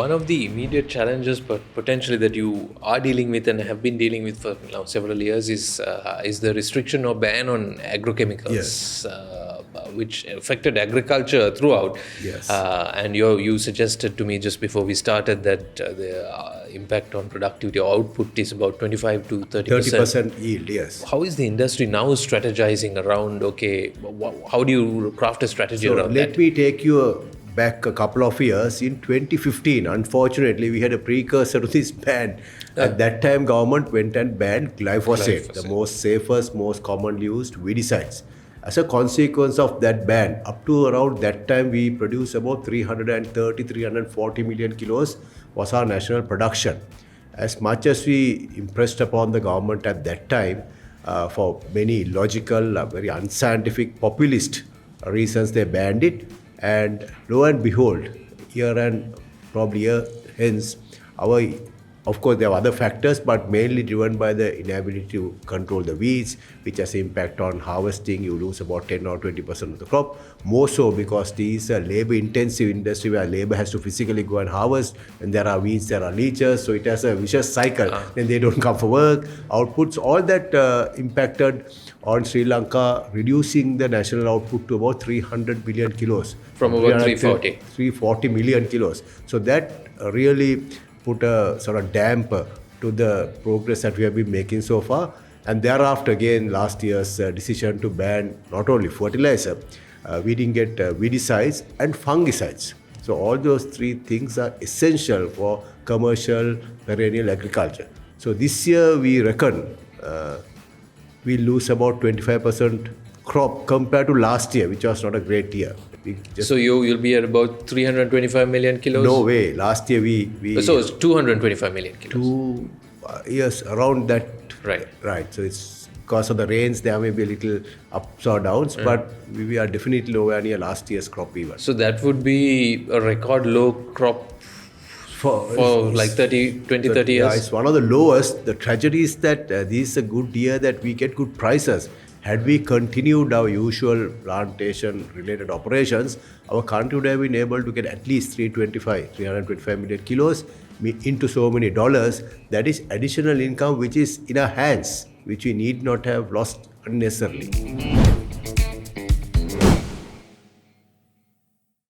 one of the immediate challenges, potentially that you are dealing with and have been dealing with for now several years, is the restriction or ban on agrochemicals, Yes. which affected agriculture throughout. Yes. And you suggested to me just before we started that the impact on productivity or output is about 25 to 30%. 30% yield, yes. How is the industry now strategizing around, how do you craft a strategy around that? Let me take you back a couple of years. In 2015, unfortunately, we had a precursor to this ban. At that time, government went and banned glyphosate, the most safest, most commonly used weedicides. As a consequence of that ban, up to around that time, we produced about 340 million kilos was our national production. As much as we impressed upon the government at that time, for many logical, very unscientific, populist reasons, they banned it. And lo and behold, year and probably year hence, of course, there are other factors, but mainly driven by the inability to control the weeds, which has impact on harvesting. You lose about 10 or 20% of the crop. More so because this is a labor-intensive industry where labor has to physically go and harvest. And there are weeds, there are leeches, so it has a vicious cycle. Then they don't come for work. Outputs, all that impacted on Sri Lanka, reducing the national output to about 300 billion kilos. From about 340. 340 million kilos. So that really put a sort of damper to the progress that we have been making so far. And thereafter, again, last year's decision to ban not only fertilizer, we didn't get weedicides and fungicides. So all those three things are essential for commercial perennial agriculture. So this year we reckon we lose about 25% crop compared to last year, which was not a great year. So you'll be at about 325 million kilos? No way. Last year we So it's 225 million kilos? Yes, around that. Right. Right. So it's because of the rains, there may be a little ups or downs, but we are definitely nowhere near last year's crop even. So that would be a record low crop for like 30 years? Yeah, it's one of the lowest. The tragedy is that this is a good year that we get good prices. Had we continued our usual plantation-related operations, our country would have been able to get at least 325 million kilos into so many dollars. That is additional income which is in our hands, which we need not have lost unnecessarily.